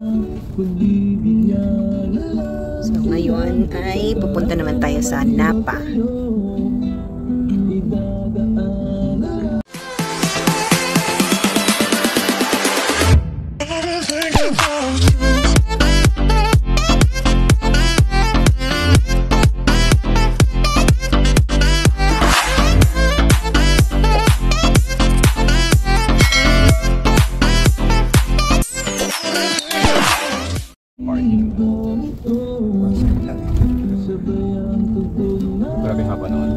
So ngayon ay pupunta naman tayo sa Napa. Grabe haba naman.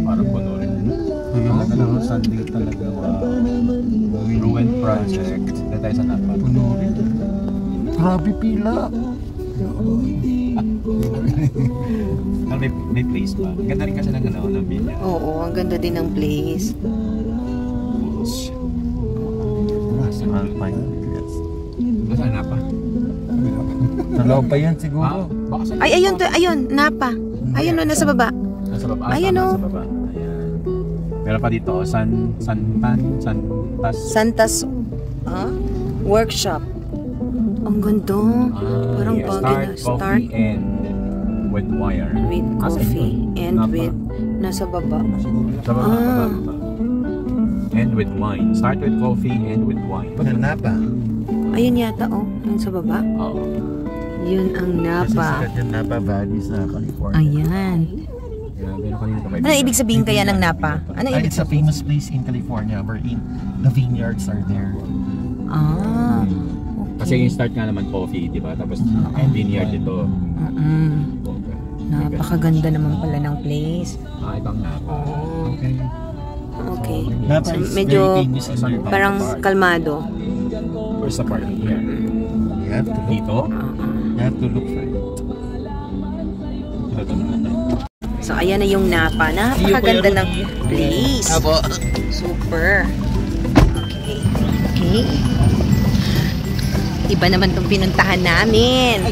Parang puno rin. Talaga lang, Sunday talaga. Ruined project. Dito tayo sa Napa. Puno rin. Grabe pila. May place ba? Ganda rin kasi ng villa. Oo, ang ganda din ng place. Saan Napa? Sa loob pa yan siguro. Ay, ayun, ayun, Napa. Ayun o, nasa baba. Nasa baba. Ayun o. Nasa baba. Ayan. Meron pa dito, Santas Workshop. Ang ganda. Parang yeah. bagay na. Start, coffee, and with wire. With coffee and Napa. with nasa baba. Sa baba, baba. And with wine. Start with coffee and with wine. Napa. Ayun yata yun sa baba. Oo. Yun ang Napa. Kasi yung Napa Valley sa California. Ayan. Ano ibig sabihin kaya ng Napa? Ano ibig It's a sabihin? famous place in California wherein the vineyards are there. Ah. Kasi yung start nga naman coffee, di ba? Tapos vineyard dito. Napakaganda naman pala ng place. Ibang Napa. Okay. Okay. Napa So, is medyo very famous in their parang kalmado. Where's the park here? You have to look. Dito? You have to look for it. So ayan na yung Napa. Napakaganda ng place. Apo. Super. Okay. Okay. Iba naman itong pinuntahan namin.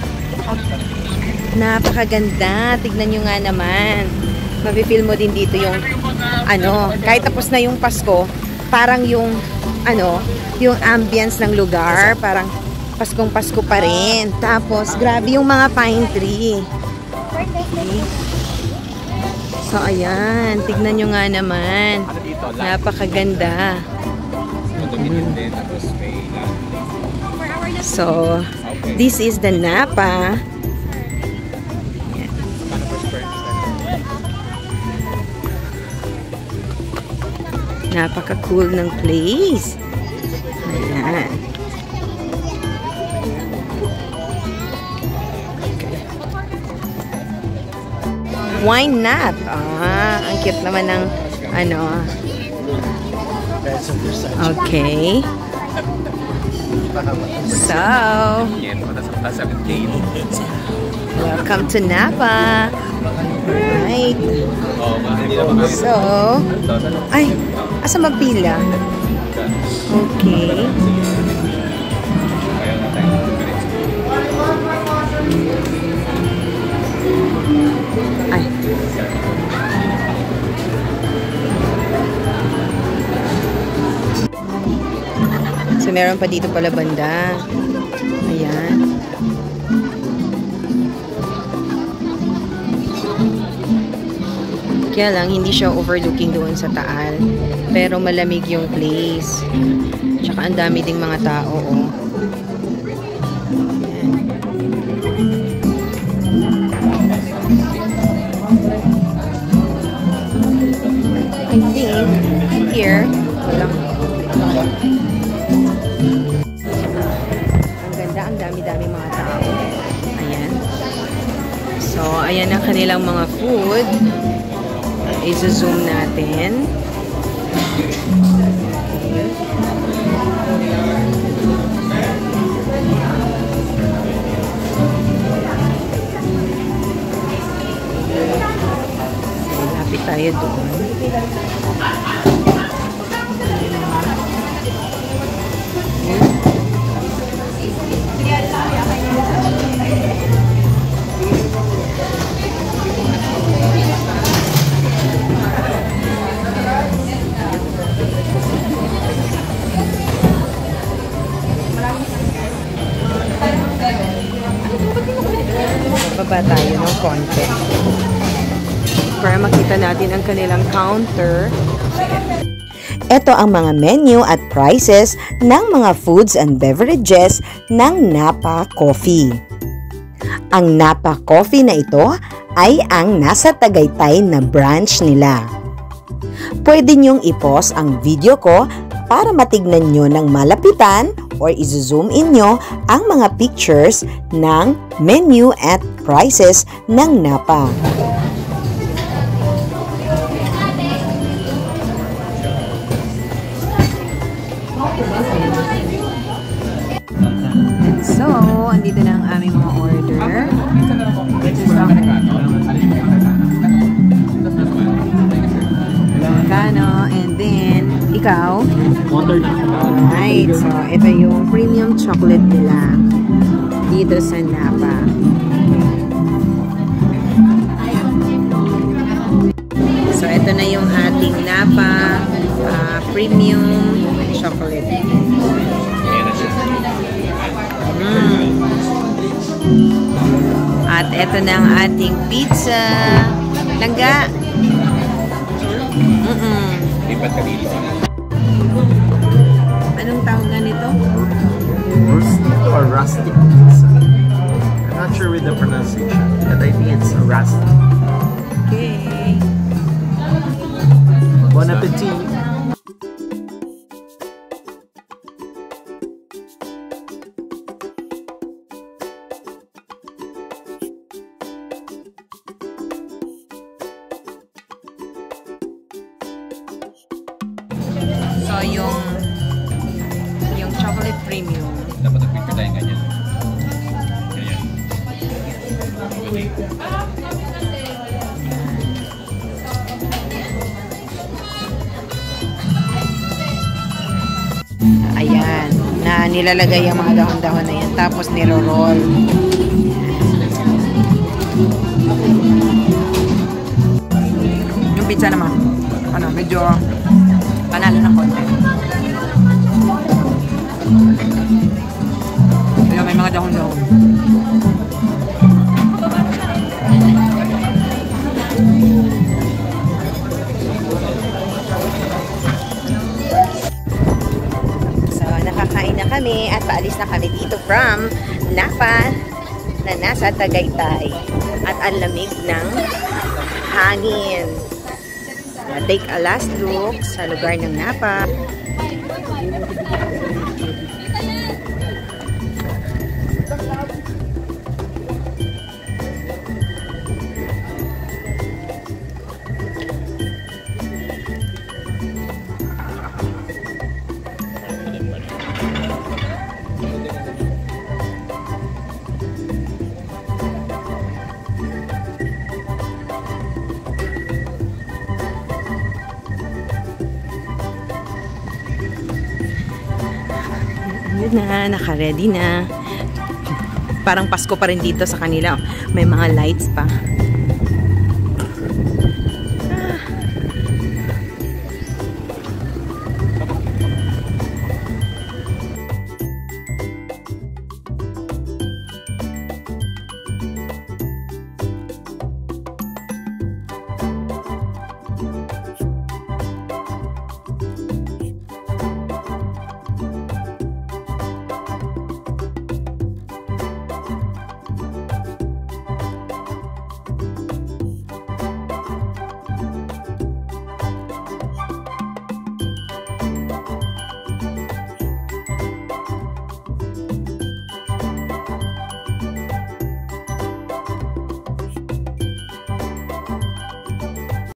Napakaganda. Tignan nyo nga naman. Mafe-feel mo din dito yung kahit tapos na yung Pasko, parang yung yung ambience ng lugar, parang Paskong Pasko pa rin. Tapos grabe yung mga pine tree. Okay. So ayan, tignan nyo nga naman. Napakaganda. So, this is the Napa. Ayan. Napaka-cool ng place. Ayan. Why not? Ang cute naman ng Okay. So, welcome to Napa. Right. So, asa magpila? Okay. Ay. So, meron pa dito pala banda. Ayan. Kaya lang, hindi siya overlooking doon sa Taal. Pero malamig yung place. Tsaka ang dami ding mga tao, I think here, walang ang ganda, ang dami-dami mga tao. Ayan. So, ayan ang kanilang mga food. I-zoom natin. Lapit tayo doon. Baba tayo ng konti para makita natin ang kanilang counter. Ito ang mga menu at prices ng mga foods and beverages ng Napa Coffee. Ang Napa Coffee na ito ay ang nasa Tagaytay na branch nila. Pwede niyong i-pause ang video ko para matignan nyo ng malapitan or i-zoom in nyo ang mga pictures ng menu at prices ng Napa. So, andito na ang aming mga order. Americano, and then, ikaw? Alright, so ito yung premium chocolate nila dito sa Napa. So, ito na yung ating Napa premium chocolate. At ito na ang ating pizza. Langga. Lipat ka dito. Anong tawag nga nito? Rustic or rustic pizza. I'm not sure with the pronunciation, but I think it's rustic. Okay. Bon appetit! So, yung chocolate premium. Dapat nag-picture tayo ganyan. Ganyan. Ayan. Na nilalagay ang mga dahon-dahon na yan. Tapos niro-roll. Yung pizza naman. Ano, medyo panalo ng konti. Kaya may mga dahon-dahon. So, nakakain na kami at paalis na kami dito from Napa na nasa Tagaytay. At ang lamig ng hangin. Take a last look sa lugar ng Napa. Yun na, naka-ready na. Parang Pasko pa rin dito sa kanila. May mga lights pa.